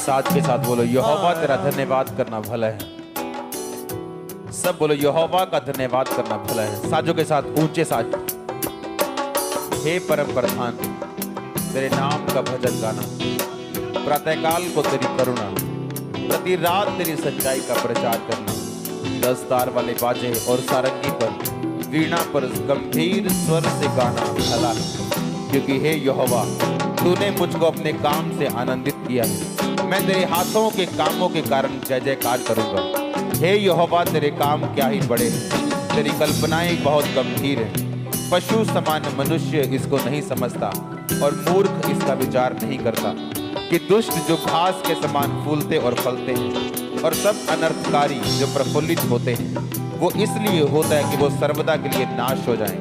साथ के साथ बोलो यहोवा तेरा धन्यवाद करना भला है। सब बोलो यहोवा का धन्यवाद करना भला है। साजों के साथ ऊंचे साज। हे परम प्रधान तेरे नाम का भजन गाना, प्रातःकाल को तेरी करुणा, प्रति रात तेरी सच्चाई का प्रचार करना। 10 तार वाले बाजे और सारंगी पर, वीणा पर गंभीर स्वर से गाना भला है, क्योंकि हे यहोवा तूने मुझको अपने काम से आनंदित किया है। मैं तेरे हाथों के कामों के कारण जय जयकार करूंगा। हे यहोवा तेरे काम क्या ही बड़े हैं, तेरी कल्पनाएं बहुत गंभीर हैं। पशु समान मनुष्य इसको नहीं समझता और मूर्ख इसका विचार नहीं करता कि दुष्ट जो घास के समान फूलते और फलते हैं और सब अनर्थकारी जो प्रफुल्लित होते हैं, वो इसलिए होता है कि वो सर्वदा के लिए नाश हो जाएं।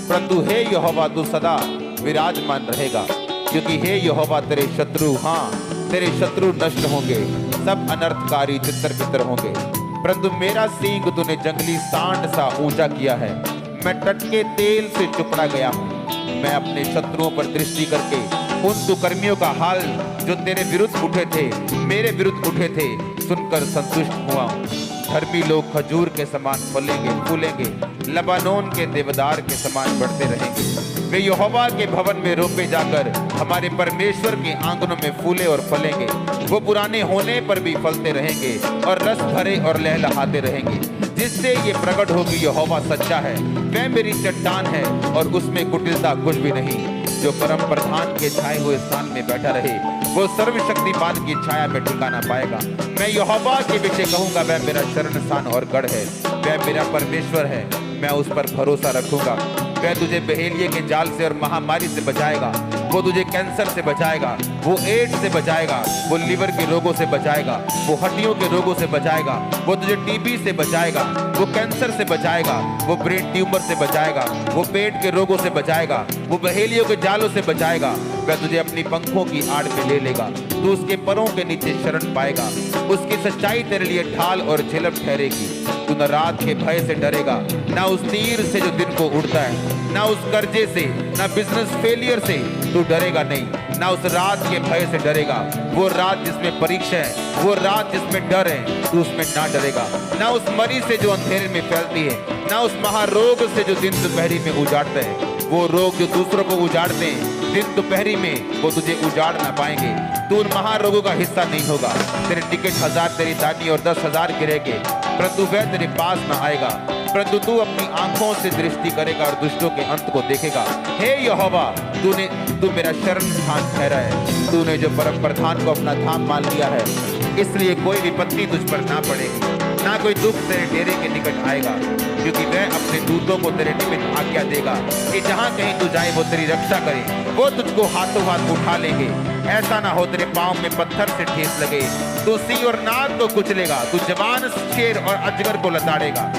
परंतु हे यहोवा तू सदा विराजमान रहेगा, क्योंकि हे यहोवा तेरे शत्रु, हाँ तेरे शत्रु नष्ट होंगे, सब अनर्थकारी तितर बितर होंगे। परंतु मेरा सींग तूने जंगली सांड सा ऊंचा किया है। मैं टटके तेल से चुपड़ा गया हूँ। मैं अपने शत्रुओं पर दृष्टि करके उन दुष्कर्मियों का हाल जो तेरे विरुद्ध उठे थे, मेरे विरुद्ध उठे थे, सुनकर संतुष्ट हुआ हूँ। धर्मी लोग खजूर के समान फलेंगे फूलेंगे, लबानोन के देवदार के समान बढ़ते रहेंगे। वे यहोवा के भवन में रोपे जाकर हमारे परमेश्वर के आंगनों में फूले और फलेंगे। वो पुराने होने पर भी फलते रहेंगे और रस भरे और लहलहाते रहेंगे, जिससे ये प्रकट हो कि यहोवा सच्चा है। वह मेरी चट्टान है और उसमें कुटिलता कुछ भी नहीं। जो परम प्रधान के छाए हुए स्थान में बैठा रहे, वो सर्वशक्तिमान की छाया में ठिकाना पाएगा। मैं यहोवा के विषय कहूंगा, वह मेरा शरण स्थान और गढ़ है। वह मेरा परमेश्वर है, मैं उस पर भरोसा रखूंगा। वह तुझे बहेलिये के जाल से और महामारी से बचाएगा। वो तुझे कैंसर से बचाएगा, वो एड्स से बचाएगा, वो लीवर के रोगों से बचाएगा, वो हड्डियों के रोगों से बचाएगा, वो तुझे टीबी से बचाएगा, वो कैंसर से बचाएगा, वो ब्रेन ट्यूमर से बचाएगा, वो पेट के रोगों से बचाएगा, वो बहेलियों के जालों से बचाएगा। वह तुझे अपनी पंखों की आड़ में ले लेगा, तू उसके परों के नीचे शरण पाएगा। उसकी सच्चाई तेरे लिए ढाल और झिलम ठहरेगी। तू न रात के भय से डरेगा, न उस तीर से जो दिन को उड़ता है, न उस कर्जे से, न बिजनेस फेलियर से तू डरेगा नहीं, न उस रात के भय से डरेगा। वो रात जिसमें परीक्षा है, वो रात जिसमें डर है, तू उसमें ना डरेगा। न उस मरी से जो अंधेरे में फैलती है, न उस महारोग से जो दिन दोपहरी में उजाड़ते हैं। वो रोग जो दूसरों को उजाड़ते हैं, दिन दोपहरी में वो तुझे उजाड़ ना पाएंगे। तू उन महारोगों का हिस्सा नहीं होगा। तेरे टिकट 1000 तेरी दानी और 10,000 गिरेंगे, परंतु वह तेरे पास न आएगा। परंतु तू अपनी आंखों से दृष्टि करेगा और दुष्टों के अंत को देखेगा। हे यहोवा तू मेरा शरण स्थान ठहरा है। तूने जो परम प्रधान को अपना धाम मान लिया है, इसलिए कोई विपत्ति तुझ पर ना पड़ेगी, ना कोई दुख तेरे डेरे के निकट आएगा। क्योंकि वह अपने दूतों को तेरे निमित्त आज्ञा देगा कि जहाँ कहीं तू जाए वो तेरी रक्षा करे। वो तुझको हाथों हाथ उठा लेंगे, ऐसा ना हो तेरे पाँव में पत्थर से ठेस लगे। तू सिंह और नाग को कुचलेगा, तू जवान शेर और अजगर को लताड़ेगा।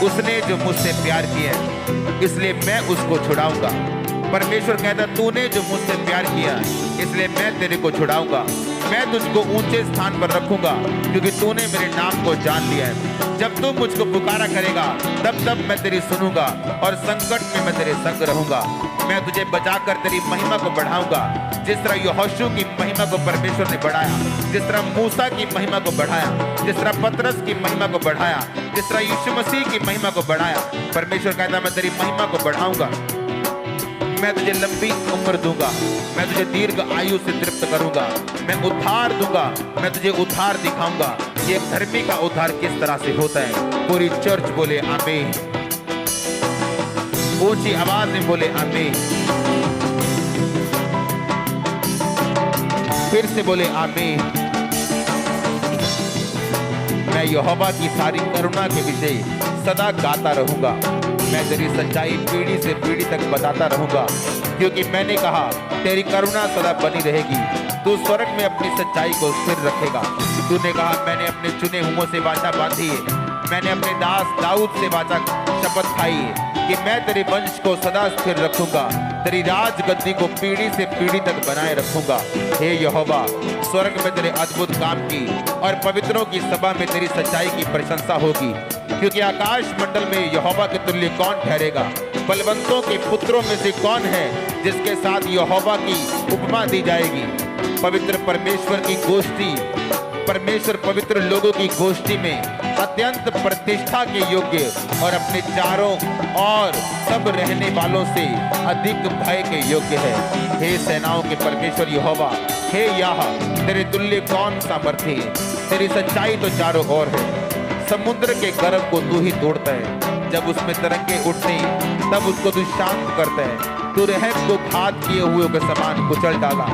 उसने जो मुझसे प्यार किया है, इसलिए मैं उसको छुड़ाऊंगा। परमेश्वर कहता, तूने जो मुझसे प्यार किया इसलिए मैं तेरे को छुड़ाऊंगा। मैं तुझको ऊंचे स्थान पर रखूंगा, क्योंकि तूने मेरे नाम को जान लिया है। जब तू मुझको पुकारा करेगा, तब तब मैं तेरी सुनूंगा और संकट में मैं तेरे संग रहूंगा। मैं तुझे बचाकर तेरी महिमा को बढ़ाऊंगा, जिस तरह यहोशू की महिमा को परमेश्वर ने बढ़ाया, जिस तरह मूसा की महिमा को बढ़ाया, जिस तरह पतरस की महिमा को बढ़ाया, जिस तरह यीशु मसीह की महिमा को बढ़ाया। परमेश्वर कहता, मैं तेरी महिमा को बढ़ाऊंगा। मैं तुझे लंबी उम्र दूंगा, मैं तुझे दीर्घ आयु से तृप्त करूंगा, मैं उद्धार दूंगा, मैं तुझे उद्धार दिखाऊंगा। ये धर्मी का उद्धार किस तरह से होता है। पूरी चर्च बोले आमीन, ऊंची आवाज में बोले आमीन, फिर से बोले आमीन। मैं यहोवा की सारी करुणा के विषय सदा गाता रहूंगा। मैं तेरी सच्चाई पीढ़ी से पीढ़ी तक बताता रहूंगा, क्योंकि मैंने कहा तेरी करुणा सदा बनी रहेगी। तू स्वर्ग में अपनी सच्चाई को स्थिर रखेगा। तूने कहा, मैंने अपने चुने हुओं से वाचा बांधी है, मैंने अपने दास दाऊद से वाचा शपथ खाई है कि मैं तेरे वंश को सदा स्थिर रखूंगा, तेरी राज गद्दी को पीढ़ी से पीढ़ी तक बनाए रखूंगा। हे यहोवा, स्वर्ग में तेरे अद्भुत काम की और पवित्रों की सभा में तेरी सच्चाई की प्रशंसा होगी। क्योंकि आकाश मंडल में यहोवा के तुल्य कौन ठहरेगा? बलवंतों के पुत्रों में से कौन है जिसके साथ यहोवा की उपमा दी जाएगी? पवित्र परमेश्वर की गोष्ठी, परमेश्वर पवित्र लोगों की गोष्ठी में अत्यंत प्रतिष्ठा के योग्य और अपने चारों और सब रहने वालों से अधिक भय के योग्य है। हे सेनाओं के परमेश्वर यहोवा, हे याह, तेरे तुल्य कौन सामर्थी है? तेरी सच्चाई तो चारों ओर है। समुद्र के गर्भ को तू ही तोड़ता है, जब उसमें तरंगे उठते हैं तब उसको तू शांत करता है। तू रहम को घात किए हुए के समान कुचल डाला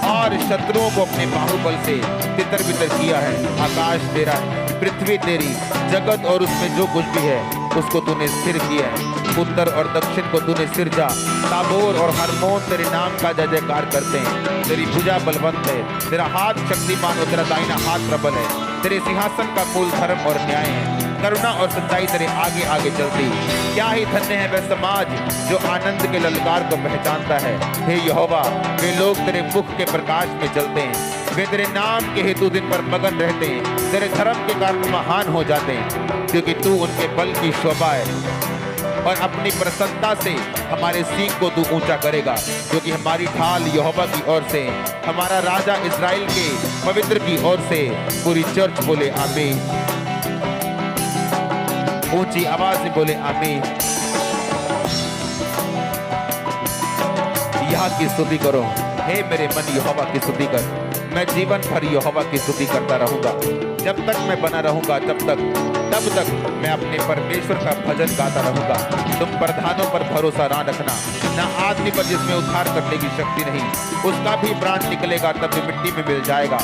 और शत्रुओं को अपने बाहुबल से तितर बितर किया है। आकाश तेरा है, पृथ्वी तेरी, जगत और उसमें जो कुछ भी है उसको तूने स्थिर किया है। उत्तर और दक्षिण को तूने सिरजा। ताबोर और हरमोन तेरे नाम का जय जयकार करते हैं। तेरी भुजा बलवंत है, तेरा हाथ शक्तिमान और तेरा दाहिना हाथ प्रबल है। तेरे सिंहासन का मूल धर्म और न्याय है, करुणा और सच्चाई तेरे आगे आगे चलती। क्या ही धन्य है वह समाज जो आनंद के ललकार को पहचानता है। हे यहोवा, वे लोग तेरे मुख के प्रकाश में चलते हैं। वे तेरे नाम के हेतु दिन पर मगन रहते हैं, तेरे धर्म के कारण महान हो जाते हैं, क्योंकि तू उनके बल की शोभा है और अपनी प्रसन्नता से हमारे सींग को तू ऊंचा करेगा। क्योंकि हमारी ढाल यहोवा की ओर से, हमारा राजा इस्राएल के पवित्र की ओर से। पूरी चर्च बोले आमीन, ऊंची आवाज में बोले आमीन। यहाँ की स्तुति करो। हे मेरे मन यहोवा की स्तुति कर। मैं जीवन भर यहोवा की स्तुति करता रहूंगा। जब तक मैं बना रहूंगा तब तक मैं अपने परमेश्वर का भजन गाता रहूंगा। तुम प्रधानों पर भरोसा ना रखना, ना आदमी पर जिसमें उद्धार करने की शक्ति नहीं। उसका भी प्राण निकलेगा तब भी मिट्टी में मिल जाएगा।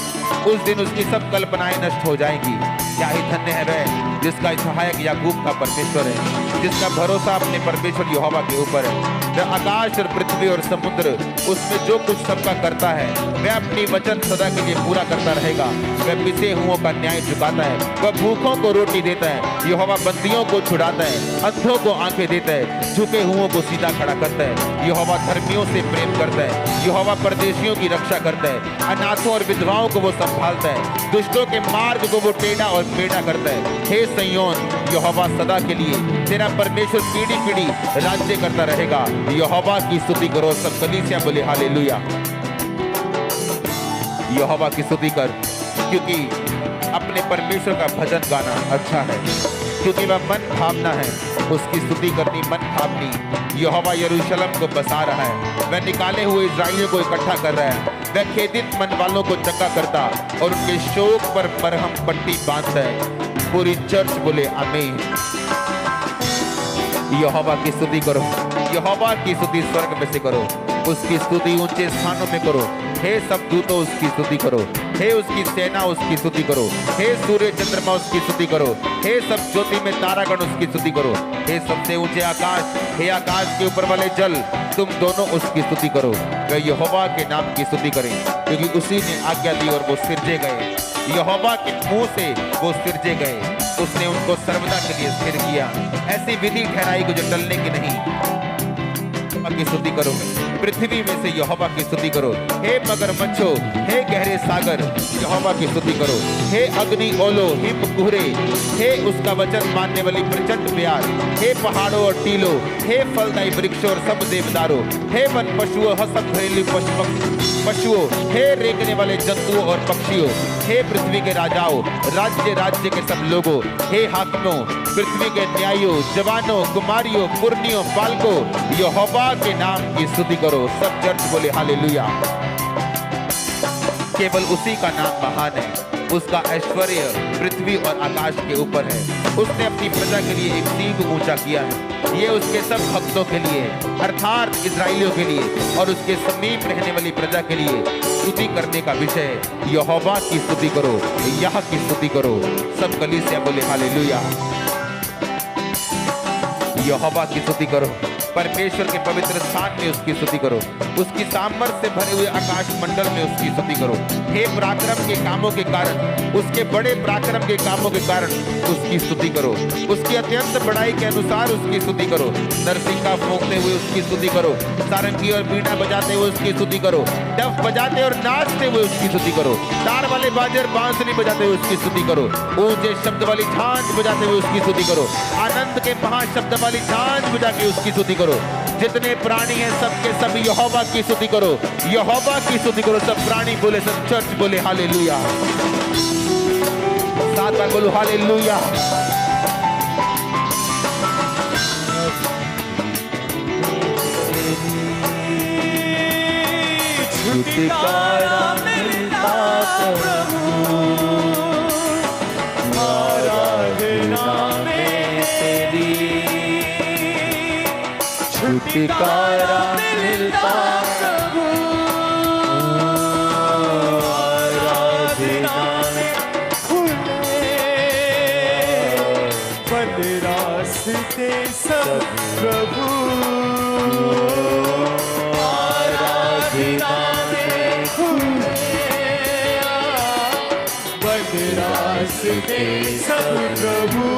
उस दिन उसकी सब कल्पनाएं नष्ट हो जाएंगी। क्या ही धन्य है वह जिसका सहायक याकूब का परमेश्वर है, जिसका भरोसा अपने परमेश्वर यहोवा के ऊपर है। वह आकाश और पृथ्वी और समुद्र उसमें जो कुछ सबका करता है, वह अपनी वचन सदा के लिए पूरा करता रहेगा। वह पिसे हुओं का न्याय चुकाता है, वह भूखों को रोटी देता है। यहोवा बंदियों को छुड़ाता है, अंधों को आंखें देता है, झुके हुओं को सीधा खड़ा करता है। यहोवा धर्मियों से प्रेम करता है, यहोवा परदेशियों की रक्षा करता है, अनाथों और विधवाओं को वो संभालता है, दुष्टों के मार्ग को वो टेढ़ा और मेढ़ा करता है। हे सिय्योन, यहोवा सदा के लिए, तेरा परमेश्वर पीढ़ी पीढ़ी राज्य करता रहेगा। यहोवा की स्तुति करो। सब कलीसिया बोले हालेलुया। यहोवा की स्तुति कर, क्योंकि अपने परमेश्वर का भजन गाना अच्छा है, क्योंकि वह मन भावना है। उसकी स्तुति करनी मन भावनी। यहोवा यरूशलेम को बसा रहा है, वह निकाले हुए इस्राएलियों को इकट्ठा कर रहा है। वह खेदित मन वालों को चंगा करता और उनके शोक पर मरहम पट्टी बांधता है। पूरी चर्च बोले आमीन। यहोवा की स्तुति करो। यहोवा की स्तुति स्वर्ग में से करो, उसकी स्तुति ऊंचे स्थानों में करो। हे सब दूतों उसकी स्तुति करो, हे उसकी सेना उसकी स्तुति करो, हे सूर्य चंद्रमा उसकी स्तुति करो, हे सब ज्योति में तारागण उसकी स्तुति करो, हे सबसे ऊंचे आकाश, हे आकाश के ऊपर वाले जल, तुम दोनों उसकी स्तुति करो। वे यहोवा के नाम की स्तुति करें, क्योंकि उसी ने आज्ञा दी और वो सिरजे गए। यहोवा के मुंह से वो सिरजे गए, उसने उनको सर्वदा के लिए स्थिर किया। ऐसी विधि ठहराई को जो टलने की नहीं। की स्तुति करो, पृथ्वी में से यहोवा की स्तुति करो। हे मगरमच्छों, हे गहरे सागर, यहोवा की स्तुति करो। हे अग्नि ओलो, हिम कुहरे, हे उसका वचन मानने वाली प्रचंड प्यार, हे पहाड़ों और टीलों, हे फलदायी वृक्षों और सब देवदारों, हे वन पशुओं, सब घरेलू पशुओं, हे रेंगने वाले जंतुओं और पक्षियों, हे पृथ्वी के राजाओं, राज्य राज्य के सब लोगों, हे हाकिमों, पृथ्वी के न्यायियों, जवानों, कुमारियों, पुरनियों, बालकों, यहोवा के नाम की स्तुति करो। सब चर्च बोले हालेलुया। केवल उसी का नाम महान है, उसका ऐश्वर्य पृथ्वी और आकाश के ऊपर है। उसने अपनी प्रजा के लिए एक सींग ऊंचा किया है। ये उसके सब भक्तों के लिए, अर्थात इजराइलियों के लिए और उसके समीप रहने वाली प्रजा के लिए स्तुति करने का विषय है। यहोवा की स्तुति करो, यह की स्तुति करो। सब कलीसिया बोले हालेलुया। यहोवा की स्तुति करो, परमेश्वर के पवित्र स्थान में उसकी स्तुति करो, उसकी सामर्थ्य से भरे हुए आकाश मंडल में उसकी स्तुति करो। हे पराक्रम के कामों के कारण, उसके बड़े पराक्रम के कामों के कारण उसकी स्तुति करो। उसकी अत्यंत बड़ाई के अनुसार उसकी स्तुति करो। नरसिंगा फूंकते हुए उसकी स्तुति करो, सारंगी और बीड़ा बजाते हुए उसकी स्तुति करो, डफ बजाते और नाचते हुए उसकी स्तुति करो, तार वाले बाजे और बांसुरी बजाते हुए उसकी स्तुति करो, ऊंचे शब्द वाली झांझ बजाते हुए उसकी स्तुति करो, आनंद के महाशब्द वाली झांझ बजा के उसकी स्तुति करो। जितने प्राणी हैं सबके सब यहोवा की स्तुति करो, यहोवा की स्तुति करो। सब प्राणी बोले, सब चर्च बोले हालेलुया। 7 बार बोलो हालेलुया। छुटकारा मिलता प्रभु, आराधना में तेरी। छुटकारा मिलता प्रभु, आराधना में खुले बंद रास्ते सब प्रभु, आराधना में खुले बंद रास्ते सब प्रभु।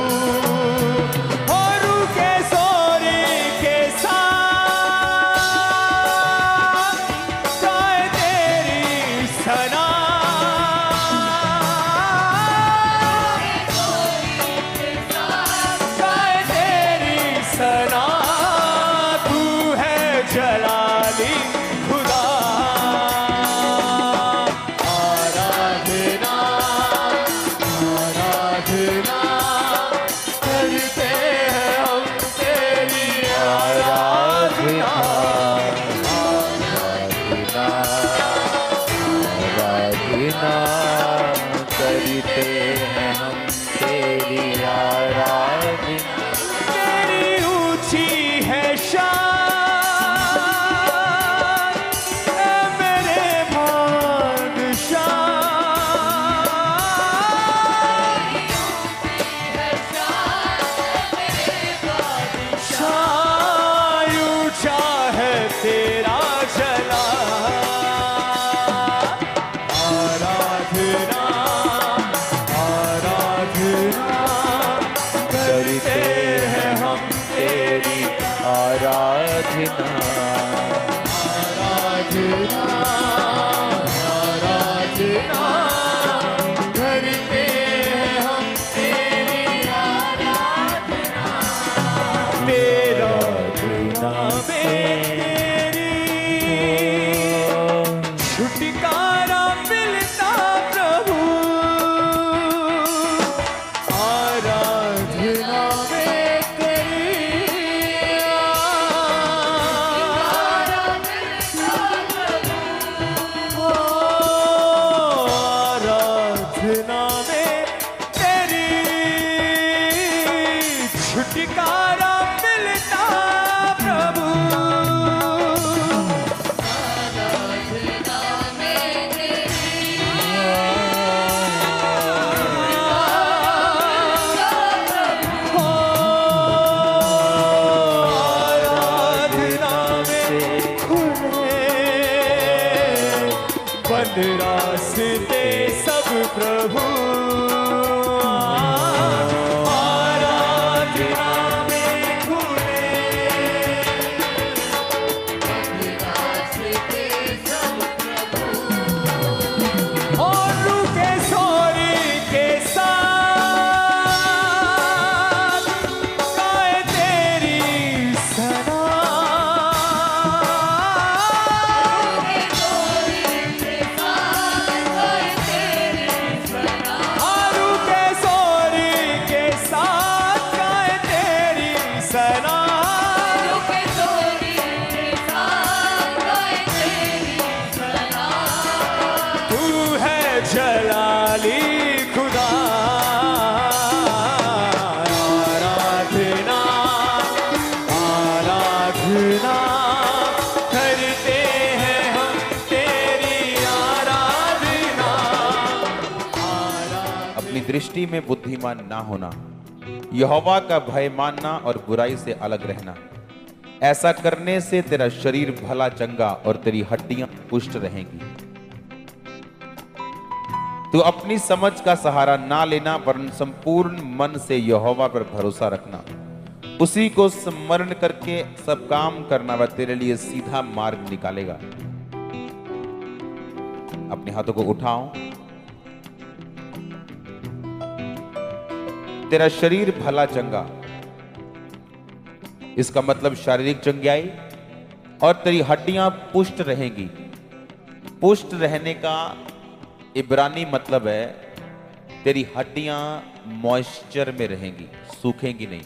रास्ते सब प्रभु, आराधना में खुले रास्ते सब प्रभु, और रुके सोरी के साथ गाए तेरी सना। जलाली खुदा आराधना आराधना करते हैं हम तेरी आराधना। अपनी दृष्टि में बुद्धिमान ना होना, यहोवा का भय मानना और बुराई से अलग रहना। ऐसा करने से तेरा शरीर भला चंगा और तेरी हड्डियां पुष्ट रहेंगी। तो अपनी समझ का सहारा ना लेना, वरन संपूर्ण मन से यहोवा पर भरोसा रखना। उसी को स्मरण करके सब काम करना, वह तेरे लिए सीधा मार्ग निकालेगा। अपने हाथों को उठाओ। तेरा शरीर भला चंगा, इसका मतलब शारीरिक चंगाई, और तेरी हड्डियां पुष्ट रहेंगी। पुष्ट रहने का इब्रानी मतलब है तेरी हड्डियां मॉइस्चर में रहेंगी, सूखेंगी नहीं।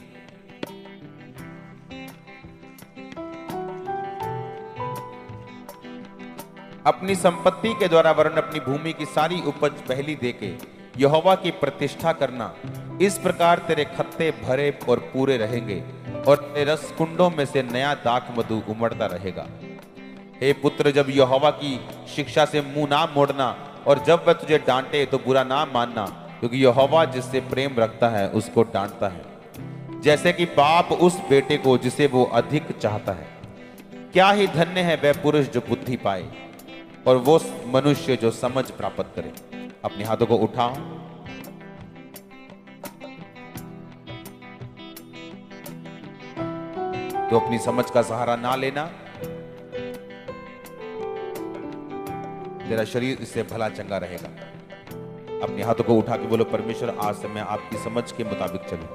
अपनी संपत्ति के द्वारा वरन अपनी भूमि की सारी उपज पहली देके यहोवा की प्रतिष्ठा करना। इस प्रकार तेरे खत्ते भरे और पूरे रहेंगे और तेरे रस कुंडों में से नया दाख मधु उमड़ता रहेगा। हे पुत्र, जब यहोवा की शिक्षा से मुंह ना मोड़ना और जब वह तुझे डांटे तो बुरा ना मानना, क्योंकि यहोवा जिससे प्रेम रखता है उसको डांटता है, जैसे कि बाप उस बेटे को जिसे वो अधिक चाहता है। क्या ही धन्य है वह पुरुष जो बुद्धि पाए और वो मनुष्य जो समझ प्राप्त करे। अपने हाथों को उठाओ। तो अपनी समझ का सहारा ना लेना, तेरा शरीर इससे भला चंगा रहेगा। अपने हाथों को उठा के बोलो, परमेश्वर आज से मैं आपकी समझ के मुताबिक चलूं।